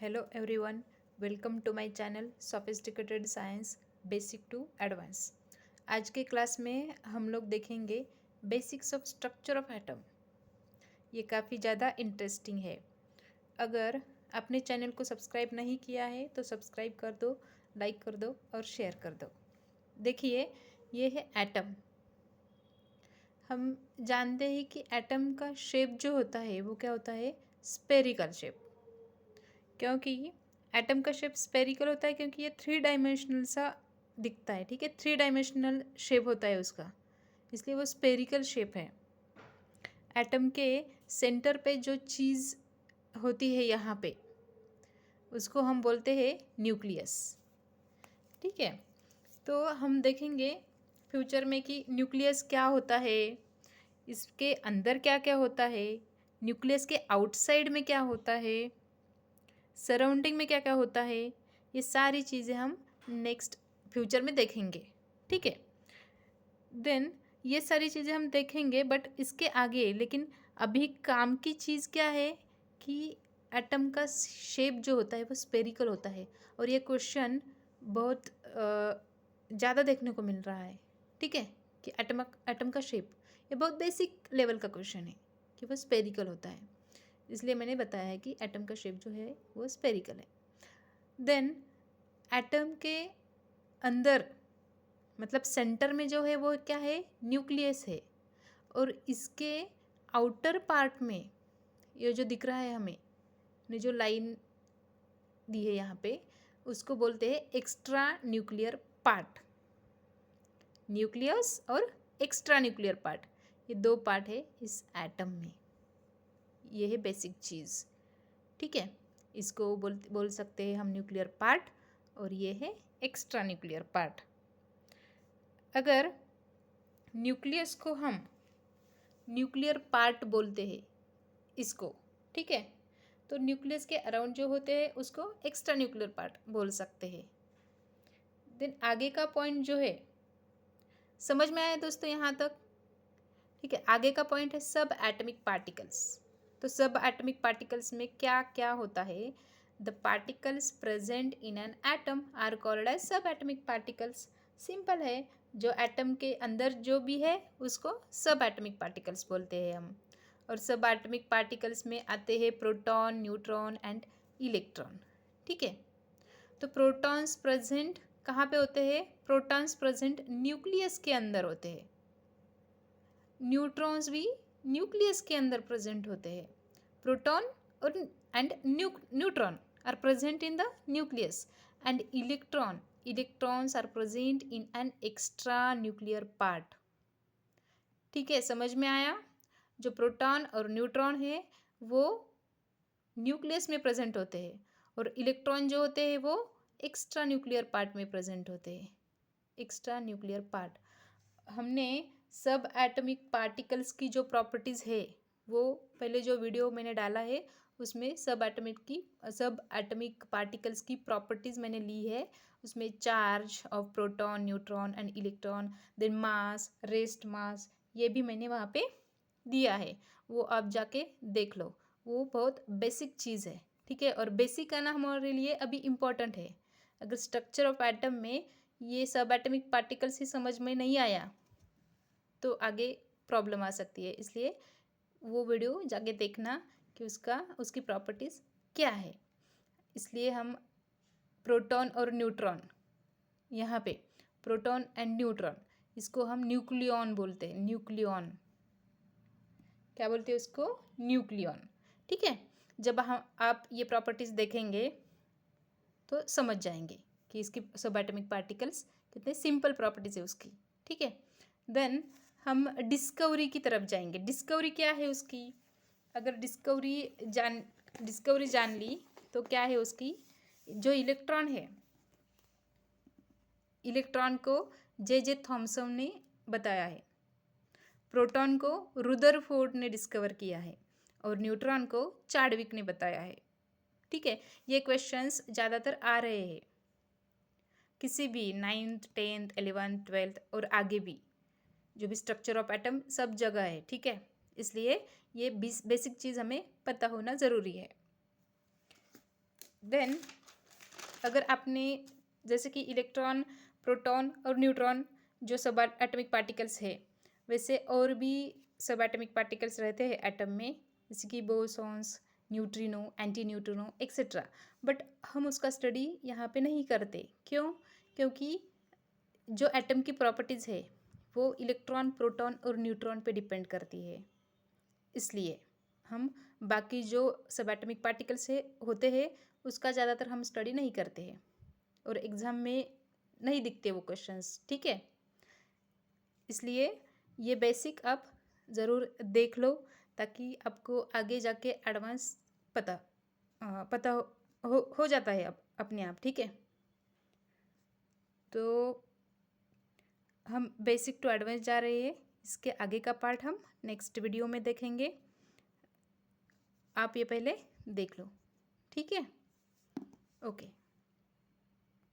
Hello everyone, welcome to my channel Sophisticated Science Basic to Advance। आज के class में हम लोग देखेंगे basics of structure of atom. ये काफ़ी ज़्यादा इंटरेस्टिंग है। अगर आपने चैनल को सब्सक्राइब नहीं किया है तो सब्सक्राइब कर दो, लाइक कर दो और शेयर कर दो। देखिए, ये है एटम। हम जानते हैं कि एटम का शेप जो होता है वो क्या होता है, स्पेरिकल शेप। क्योंकि एटम का शेप स्पेरिकल होता है क्योंकि ये 3 डायमेंशनल सा दिखता है। ठीक है, 3 डायमेंशनल शेप होता है उसका, इसलिए वो स्पेरिकल शेप है। एटम के सेंटर पे जो चीज़ होती है यहाँ पे, उसको हम बोलते हैं न्यूक्लियस। ठीक है, तो हम देखेंगे फ्यूचर में कि न्यूक्लियस क्या होता है, इसके अंदर क्या क्या होता है, न्यूक्लियस के आउटसाइड में क्या होता है, सराउंडिंग में क्या क्या होता है। ये सारी चीज़ें हम नेक्स्ट फ्यूचर में देखेंगे। ठीक है, देन ये सारी चीज़ें हम देखेंगे, बट इसके आगे लेकिन अभी काम की चीज़ क्या है कि एटम का शेप जो होता है वो स्पेरिकल होता है। और ये क्वेश्चन बहुत ज़्यादा देखने को मिल रहा है। ठीक है, कि एटम का शेप, ये बहुत बेसिक लेवल का क्वेश्चन है कि वो स्पेरिकल होता है, इसलिए मैंने बताया है कि एटम का शेप जो है वो स्पेरिकल है। देन एटम के अंदर मतलब सेंटर में जो है वो क्या है, न्यूक्लियस है। और इसके आउटर पार्ट में ये जो दिख रहा है हमें, ने जो लाइन दी है यहाँ पे, उसको बोलते हैं एक्स्ट्रा न्यूक्लियर पार्ट। न्यूक्लियस और एक्स्ट्रा न्यूक्लियर पार्ट, ये दो पार्ट है इस एटम में। ये है बेसिक चीज़। ठीक है, इसको बोल सकते हैं हम न्यूक्लियर पार्ट, और ये है एक्स्ट्रा न्यूक्लियर पार्ट। अगर न्यूक्लियस को हम न्यूक्लियर पार्ट बोलते हैं इसको, ठीक है, तो न्यूक्लियस के अराउंड जो होते हैं उसको एक्स्ट्रा न्यूक्लियर पार्ट बोल सकते हैं। देन आगे का पॉइंट जो है, समझ में आया दोस्तों यहाँ तक? ठीक है, आगे का पॉइंट है सब एटमिक पार्टिकल्स। तो सब एटमिक पार्टिकल्स में क्या क्या होता है, the particles present in an atom are called as subatomic particles. Simple है, जो एटम के अंदर जो भी है उसको सब एटमिक पार्टिकल्स बोलते हैं हम। और सब एटमिक पार्टिकल्स में आते हैं प्रोटॉन, न्यूट्रॉन एंड इलेक्ट्रॉन। ठीक है, तो प्रोटॉन्स प्रेजेंट कहाँ पे होते हैं, प्रोटॉन्स प्रेजेंट न्यूक्लियस के अंदर होते हैं। न्यूट्रॉन्स भी न्यूक्लियस के अंदर प्रेजेंट होते हैं। प्रोटॉन और and neutron are present in the nucleus, and electrons are present in an extra nuclear part. ठीक है, समझ में आया? जो प्रोटॉन और न्यूट्रॉन है वो न्यूक्लियस में प्रेजेंट होते हैं, और इलेक्ट्रॉन जो होते हैं वो एक्स्ट्रा न्यूक्लियर पार्ट में प्रेजेंट होते हैं। एक्स्ट्रा न्यूक्लियर पार्ट, हमने सब एटमिक पार्टिकल्स की जो प्रॉपर्टीज़ है वो पहले जो वीडियो मैंने डाला है उसमें सब एटमिक पार्टिकल्स की प्रॉपर्टीज़ मैंने ली है। उसमें charge of proton, neutron and electron, then mass, rest mass, ये भी मैंने वहाँ पे दिया है, वो आप जाके देख लो। वो बहुत बेसिक चीज़ है। ठीक है, और बेसिक आना हमारे लिए अभी इम्पॉर्टेंट है। अगर स्ट्रक्चर ऑफ एटम में ये सब एटमिक पार्टिकल्स ही समझ में नहीं आया तो आगे प्रॉब्लम आ सकती है, इसलिए वो वीडियो जाके देखना कि उसकी प्रॉपर्टीज़ क्या है। इसलिए हम प्रोटॉन और न्यूट्रॉन, यहाँ पे प्रोटॉन एंड न्यूट्रॉन, इसको हम न्यूक्लियॉन बोलते हैं। न्यूक्लियॉन क्या बोलते हैं उसको, न्यूक्लियॉन। ठीक है, जब आप ये प्रॉपर्टीज़ देखेंगे तो समझ जाएंगे कि इसकी सब एटमिक पार्टिकल्स कितने सिंपल प्रॉपर्टीज़ है उसकी। ठीक है, देन हम डिस्कवरी की तरफ जाएंगे। डिस्कवरी क्या है उसकी, अगर डिस्कवरी जान ली तो क्या है उसकी, जो इलेक्ट्रॉन है, इलेक्ट्रॉन को जे थॉमसन ने बताया है, प्रोटॉन को रुदरफोर्ड ने डिस्कवर किया है, और न्यूट्रॉन को चार्डविक ने बताया है। ठीक है, ये क्वेश्चंस ज़्यादातर आ रहे हैं किसी भी 9th 10th 11th 12th और आगे भी, जो भी स्ट्रक्चर ऑफ एटम सब जगह है। ठीक है, इसलिए ये बेसिक चीज़ हमें पता होना ज़रूरी है। देन अगर आपने जैसे कि इलेक्ट्रॉन, प्रोटॉन और न्यूट्रॉन जो सब एटॉमिक पार्टिकल्स है, वैसे और भी सब एटॉमिक पार्टिकल्स रहते हैं एटम में, जैसे कि bosons, neutrino, anti neutrino etcetera. But हम उसका स्टडी यहाँ पे नहीं करते। क्यों? क्योंकि जो एटम की प्रॉपर्टीज़ है वो इलेक्ट्रॉन, प्रोटॉन और न्यूट्रॉन पे डिपेंड करती है। इसलिए हम बाकी जो सब एटॉमिक पार्टिकल्स है होते हैं उसका ज़्यादातर हम स्टडी नहीं करते हैं और एग्ज़ाम में नहीं दिखते वो क्वेश्चंस, ठीक है। इसलिए ये बेसिक आप ज़रूर देख लो ताकि आपको आगे जाके एडवांस पता हो जाता है अपने आप, ठीक है। तो हम बेसिक टू एडवांस जा रहे हैं, इसके आगे का पार्ट हम नेक्स्ट वीडियो में देखेंगे। आप ये पहले देख लो, ठीक है। ओके।